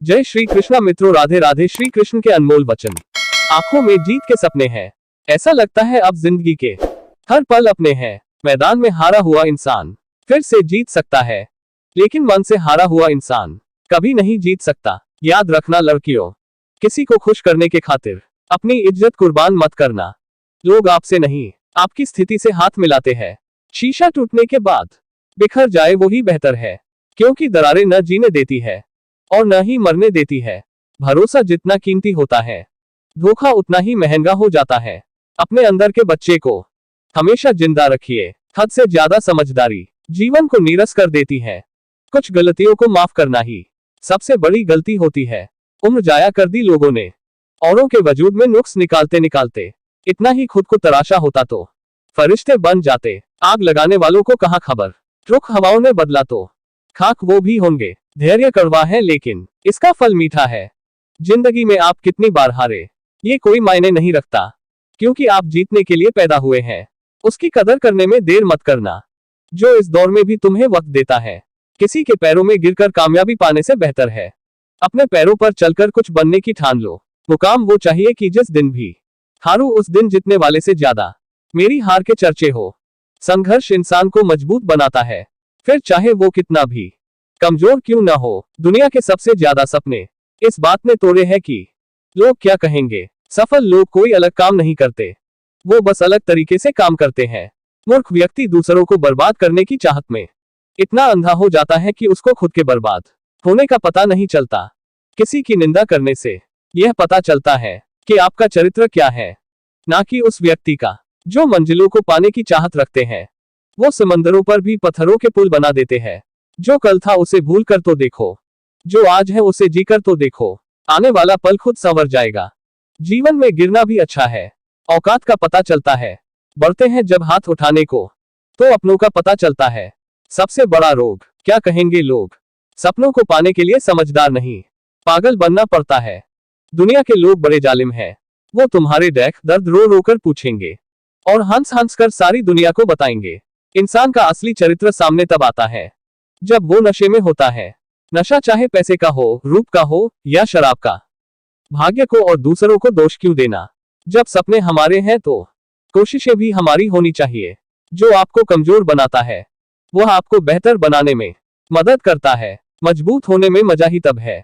जय श्री कृष्णा मित्रों, राधे राधे। श्री कृष्ण के अनमोल वचन। आंखों में जीत के सपने हैं, ऐसा लगता है अब जिंदगी के हर पल अपने हैं। मैदान में हारा हुआ इंसान फिर से जीत सकता है, लेकिन मन से हारा हुआ इंसान कभी नहीं जीत सकता। याद रखना लड़कियों, किसी को खुश करने के खातिर अपनी इज्जत कुर्बान मत करना। लोग आपसे नहीं, आपकी स्थिति से हाथ मिलाते हैं। शीशा टूटने के बाद बिखर जाए वही बेहतर है, क्योंकि दरारें न जीने देती है और न ही मरने देती है। भरोसा जितना कीमती होता है, धोखा उतना ही महंगा हो जाता है। अपने अंदर के बच्चे को हमेशा जिंदा रखिए। हद से ज्यादा समझदारी जीवन को नीरस कर देती है। कुछ गलतियों को माफ करना ही सबसे बड़ी गलती होती है। उम्र जाया कर दी लोगों ने, औरों के वजूद में नुक्स निकालते निकालते। इतना ही खुद को तराशा होता तो फरिश्ते बन जाते। आग लगाने वालों को कहाँ खबर, रुख हवाओं ने बदला तो खाक वो भी होंगे। धैर्य कड़वा है लेकिन इसका फल मीठा है। जिंदगी में आप कितनी बार हारे ये कोई मायने नहीं रखता, क्योंकि आप जीतने के लिए पैदा हुए हैं। उसकी कदर करने में देर मत करना, जो इस दौर में भी तुम्हें वक्त देता है। किसी के पैरों में गिरकर कामयाबी पाने से बेहतर है अपने पैरों पर चलकर कुछ बनने की ठान लो। मुकाम वो चाहिए कि जिस दिन भी हारू उस दिन जीतने वाले से ज्यादा मेरी हार के चर्चे हो। संघर्ष इंसान को मजबूत बनाता है, फिर चाहे वो कितना भी कमजोर क्यों ना हो। दुनिया के सबसे ज्यादा सपने इस बात ने तोड़े हैं कि लोग क्या कहेंगे। सफल लोग कोई अलग काम नहीं करते, वो बस अलग तरीके से काम करते हैं। मूर्ख व्यक्ति दूसरों को बर्बाद करने की चाहत में इतना अंधा हो जाता है कि उसको खुद के बर्बाद होने का पता नहीं चलता। किसी की निंदा करने से यह पता चलता है कि आपका चरित्र क्या है, ना कि उस व्यक्ति का। जो मंजिलों को पाने की चाहत रखते हैं, वो समंदरों पर भी पत्थरों के पुल बना देते हैं। जो कल था उसे भूल कर तो देखो, जो आज है उसे जीकर तो देखो। आने वाला पल खुद संवर जाएगा। जीवन में गिरना भी अच्छा है, औकात का पता चलता है। बढ़ते हैं जब हाथ उठाने को, तो अपनों का पता चलता है। सबसे बड़ा रोग क्या कहेंगे लोग, सपनों को पाने के लिए समझदार नहीं, पागल बनना पड़ता है। दुनिया के लोग बड़े जालिम हैं, वो तुम्हारे दुख दर्द रो रो कर पूछेंगे और हंस हंस कर सारी दुनिया को बताएंगे। इंसान का असली चरित्र सामने तब आता है जब वो नशे में होता है। नशा चाहे पैसे का हो, रूप का हो या शराब का। भाग्य को और दूसरों को दोष क्यों देना। जब सपने हमारे हैं तो कोशिशें भी हमारी होनी चाहिए। जो आपको कमजोर बनाता है वह आपको बेहतर बनाने में मदद करता है। मजबूत होने में मजा ही तब है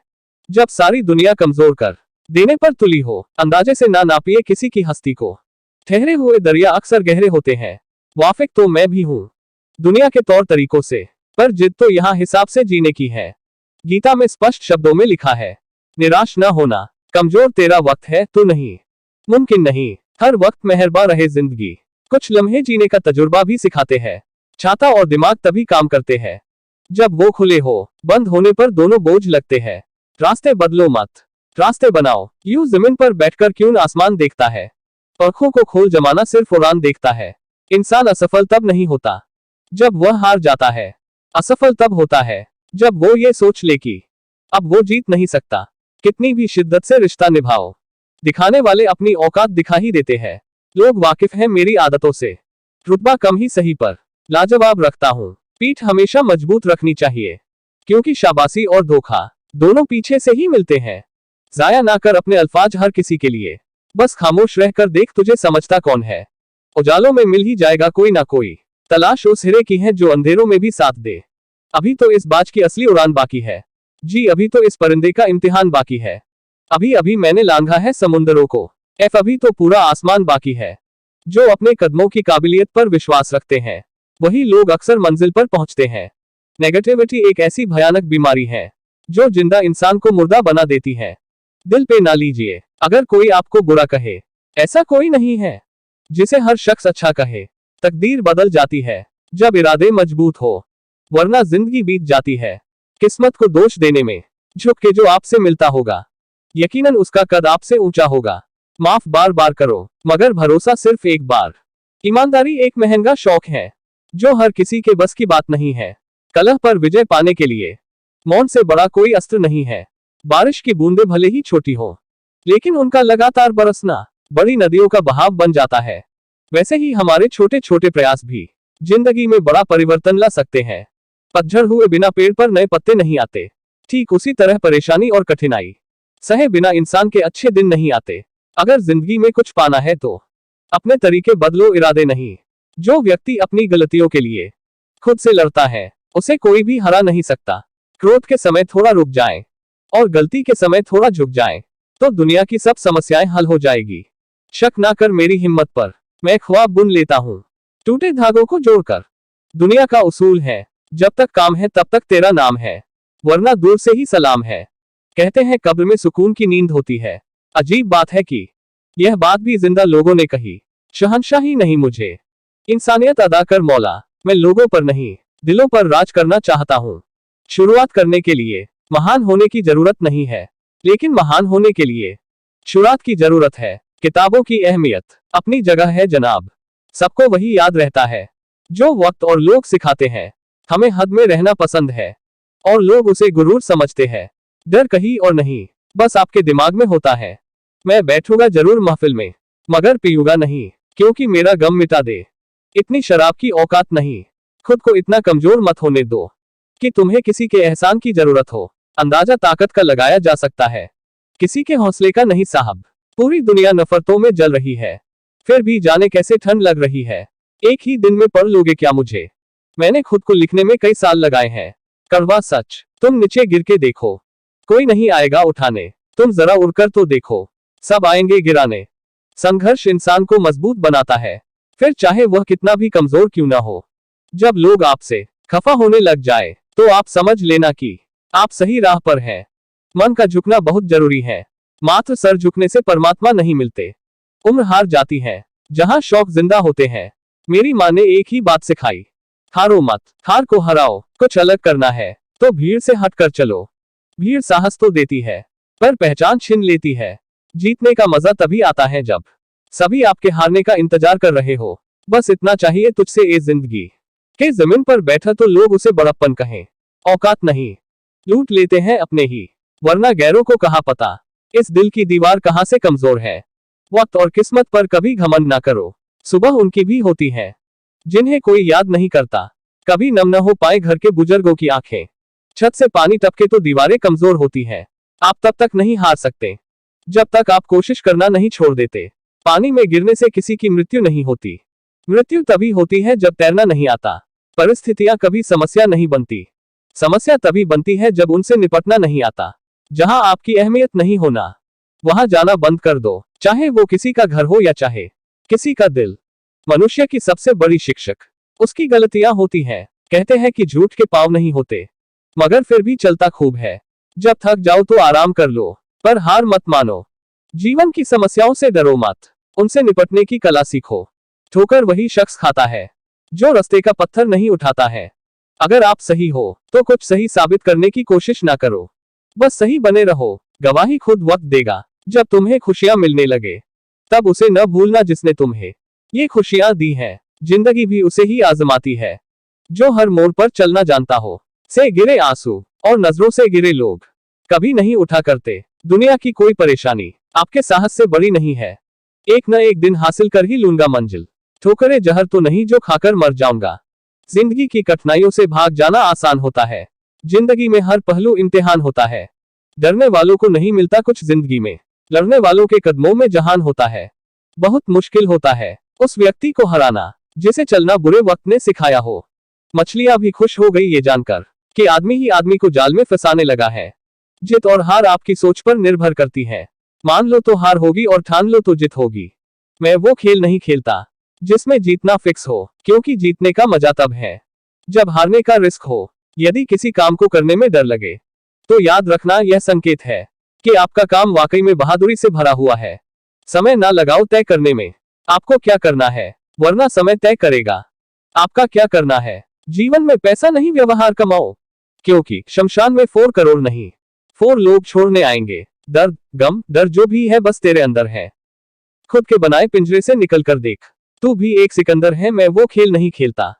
जब सारी दुनिया कमजोर कर देने पर तुली हो। अंदाजे से ना नापिए किसी की हस्ती को, ठहरे हुए दरिया अक्सर गहरे होते हैं। वाफिक तो मैं भी हूँ दुनिया के तौर तरीकों से, पर जिद तो यहाँ हिसाब से जीने की है। गीता में स्पष्ट शब्दों में लिखा है, निराश न होना, कमजोर तेरा वक्त है तो नहीं, मुमकिन नहीं। हर वक्त मेहरबान रहे जिंदगी, कुछ लम्हे जीने का तजुर्बा भी सिखाते हैं। छाता और दिमाग तभी काम करते हैं जब वो खुले हो, बंद होने पर दोनों बोझ लगते हैं। रास्ते बदलो मत, रास्ते बनाओ। यूं जमीन पर बैठकर क्यों न आसमान देखता है। आंखों को खोल जमाना सिर्फ उड़ान देखता है। इंसान असफल तब नहीं होता जब वह हार जाता है, असफल तब होता है जब वो ये सोच ले कि अब वो जीत नहीं सकता। कितनी भी शिद्दत से रिश्ता निभाओ, दिखाने वाले अपनी औकात दिखा ही देते हैं। लोग वाकिफ हैं मेरी आदतों से, रुतबा कम ही सही पर लाजवाब रखता हूँ। पीठ हमेशा मजबूत रखनी चाहिए, क्योंकि शाबाशी और धोखा दोनों पीछे से ही मिलते हैं। जाया ना कर अपने अल्फाज हर किसी के लिए, बस खामोश रहकर देख तुझे समझता कौन है। उजालों में मिल ही जाएगा कोई ना कोई, तलाश उस हिरे की है जो अंधेरों में भी साथ दे। अभी तो इस बाज की असली उड़ान बाकी है जी, अभी तो इस परिंदे का इम्तिहान बाकी है। अभी अभी मैंने लांघा है समुंदरों को, अभी तो पूरा आसमान बाकी है। जो अपने कदमों की काबिलियत पर विश्वास रखते हैं वही लोग अक्सर मंजिल पर पहुंचते हैं। नेगेटिविटी एक ऐसी भयानक बीमारी है जो जिंदा इंसान को मुर्दा बना देती है। दिल पे ना लीजिए अगर कोई आपको बुरा कहे, ऐसा कोई नहीं है जिसे हर शख्स अच्छा कहे। तकदीर बदल जाती है जब इरादे मजबूत हो, वरना जिंदगी बीत जाती है किस्मत को दोष देने में। झुक के जो आपसे मिलता होगा, यकीनन उसका कद आपसे ऊंचा होगा। माफ बार बार करो, मगर भरोसा सिर्फ एक बार। ईमानदारी एक महंगा शौक है जो हर किसी के बस की बात नहीं है। कलह पर विजय पाने के लिए मौन से बड़ा कोई अस्त्र नहीं है। बारिश की बूंदें भले ही छोटी हो, लेकिन उनका लगातार बरसना बड़ी नदियों का बहाव बन जाता है। वैसे ही हमारे छोटे छोटे प्रयास भी जिंदगी में बड़ा परिवर्तन ला सकते हैं। पतझड़ हुए बिना पेड़ पर नए पत्ते नहीं आते। ठीक उसी तरह परेशानी और कठिनाई सहे बिना इंसान के अच्छे दिन नहीं आते। अगर जिंदगी में कुछ पाना है तो अपने तरीके बदलो, इरादे नहीं। जो व्यक्ति अपनी गलतियों के लिए खुद से लड़ता है उसे कोई भी हरा नहीं सकता। क्रोध के समय थोड़ा रुक जाएं और गलती के समय थोड़ा झुक जाएं तो दुनिया की सब समस्याएं हल हो जाएगी। शक ना कर मेरी हिम्मत पर, मैं ख्वाब बुन लेता हूँ टूटे धागों को जोड़कर। दुनिया का उसूल है, जब तक काम है तब तक तेरा नाम है, वरना दूर से ही सलाम है। कहते हैं कब्र में सुकून की नींद होती है। अजीब बात है कि यह बात भी जिंदा लोगों ने कही। शहंशाही नहीं मुझे इंसानियत अदा कर मौला, मैं लोगों पर नहीं दिलों पर राज करना चाहता हूँ। शुरुआत करने के लिए महान होने की जरूरत नहीं है, लेकिन महान होने के लिए शुरुआत की जरूरत है। किताबों की अहमियत अपनी जगह है जनाब, सबको वही याद रहता है जो वक्त और लोग सिखाते हैं। हमें हद में रहना पसंद है और लोग उसे गुरूर समझते हैं। डर कहीं और नहीं, बस आपके दिमाग में होता है। मैं बैठूंगा जरूर महफिल में, मगर पीऊंगा नहीं, क्योंकि मेरा गम मिटा दे इतनी शराब की औकात नहीं। खुद को इतना कमजोर मत होने दो कि तुम्हें किसी के एहसान की जरूरत हो। अंदाजा ताकत का लगाया जा सकता है, किसी के हौसले का नहीं साहब। पूरी दुनिया नफरतों में जल रही है, फिर भी जाने कैसे ठंड लग रही है। एक ही दिन में पढ़ लोगे क्या मुझे? मैंने खुद को लिखने में कई साल लगाए हैं। कड़वा सच, तुम नीचे गिर के देखो, कोई नहीं आएगा उठाने। तुम जरा उड़कर तो देखो, सब आएंगे गिराने। संघर्ष इंसान को मजबूत बनाता है, फिर चाहे वह कितना भी कमजोर क्यों ना हो। जब लोग आपसे खफा होने लग जाए तो आप समझ लेना कि आप सही राह पर हैं। मन का झुकना बहुत जरूरी है, मात्र सर झुकने से परमात्मा नहीं मिलते। उम्र हार जाती है जहां शौक जिंदा होते हैं। मेरी माँ ने एक ही बात सिखाई, हारो मत, हार को हराओ। कुछ अलग करना है तो भीड़ से हटकर चलो। भीड़ साहस तो देती है पर पहचान छीन लेती है। जीतने का मजा तभी आता है जब सभी आपके हारने का इंतजार कर रहे हो। बस इतना चाहिए तुझसे ए जिंदगी के जमीन पर बैठा तो लोग उसे बड़प्पन कहें, औकात नहीं। लूट लेते हैं अपने ही, वरना गैरों को कहाँ पता इस दिल की दीवार कहाँ से कमजोर है। वक्त और किस्मत पर कभी घमंड ना करो, सुबह उनकी भी होती है जिन्हें कोई याद नहीं करता। कभी नम न हो पाए घर के बुजुर्गों की आंखें, छत से पानी टपके तो दीवारें कमजोर होती हैं। आप तब तक नहीं हार सकते जब तक आप कोशिश करना नहीं छोड़ देते। पानी में गिरने से किसी की मृत्यु नहीं होती, मृत्यु तभी होती है जब तैरना नहीं आता। परिस्थितियां कभी समस्या नहीं बनती, समस्या तभी बनती है जब उनसे निपटना नहीं आता। जहां आपकी अहमियत नहीं होना वहां जाना बंद कर दो, चाहे वो किसी का घर हो या चाहे किसी का दिल। मनुष्य की सबसे बड़ी शिक्षक उसकी गलतियां होती हैं। कहते हैं कि झूठ के पांव नहीं होते, मगर फिर भी चलता खूब है। जब थक जाओ तो आराम कर लो, पर हार मत मानो। जीवन की समस्याओं से डरो मत, उनसे निपटने की कला सीखो। ठोकर वही शख्स खाता है जो रास्ते का पत्थर नहीं उठाता है। अगर आप सही हो तो कुछ सही साबित करने की कोशिश ना करो, बस सही बने रहो। गवाही खुद वक्त देगा। जब तुम्हें खुशियां मिलने लगे तब उसे न भूलना जिसने तुम्हें ये खुशियां दी हैं। जिंदगी भी उसे ही आजमाती है जो हर मोड़ पर चलना जानता हो। से गिरे आंसू और नजरों से गिरे लोग कभी नहीं उठा करते। दुनिया की कोई परेशानी आपके साहस से बड़ी नहीं है। एक न एक दिन हासिल कर ही लूंगा मंजिल, ठोकरे जहर तो नहीं जो खाकर मर जाऊंगा। जिंदगी की कठिनाइयों से भाग जाना आसान होता है, जिंदगी में हर पहलू इम्तिहान होता है। डरने वालों को नहीं मिलता कुछ जिंदगी में, लड़ने वालों के कदमों में जहान होता है। बहुत मुश्किल होता है उस व्यक्ति को हराना जिसे चलना बुरे वक्त ने सिखाया हो। मछलियां भी खुश हो गई ये जानकर कि आदमी ही आदमी को जाल में फंसाने लगा है। जित और हार आपकी सोच पर निर्भर करती है। मान लो तो हार होगी और ठान लो तो जीत होगी। मैं वो खेल नहीं खेलता जिसमें जीतना फिक्स हो, क्योंकि जीतने का मजा तब है जब हारने का रिस्क हो। यदि किसी काम को करने में डर लगे तो याद रखना यह संकेत है कि आपका काम वाकई में बहादुरी से भरा हुआ है। समय ना लगाओ तय करने में आपको क्या करना है, वरना समय तय करेगा आपका क्या करना है। जीवन में पैसा नहीं व्यवहार कमाओ, क्योंकि शमशान में 4 करोड़ नहीं 4 लोग छोड़ने आएंगे। दर्द गम डर जो भी है बस तेरे अंदर है। खुद के बनाए पिंजरे से निकल कर देख, तू भी एक सिकंदर है। मैं वो खेल नहीं खेलता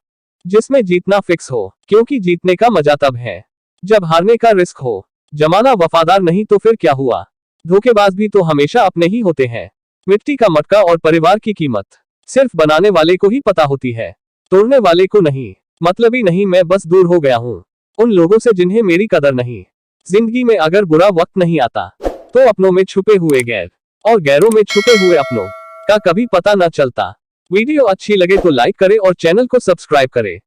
जिसमें जीतना फिक्स हो, क्योंकि जीतने का मजा तब है जब हारने का रिस्क हो। जमाना वफादार नहीं तो फिर क्या हुआ, धोखेबाज भी तो हमेशा अपने ही होते हैं। मिट्टी का मटका और परिवार की कीमत सिर्फ बनाने वाले को ही पता होती है, तोड़ने वाले को नहीं। मतलबी नहीं, मैं बस दूर हो गया हूँ उन लोगों से जिन्हें मेरी कदर नहीं। जिंदगी में अगर बुरा वक्त नहीं आता तो अपनों में छुपे हुए गैर और गैरों में छुपे हुए अपनों का कभी पता न चलता। वीडियो अच्छी लगे तो लाइक करें और चैनल को सब्सक्राइब करें।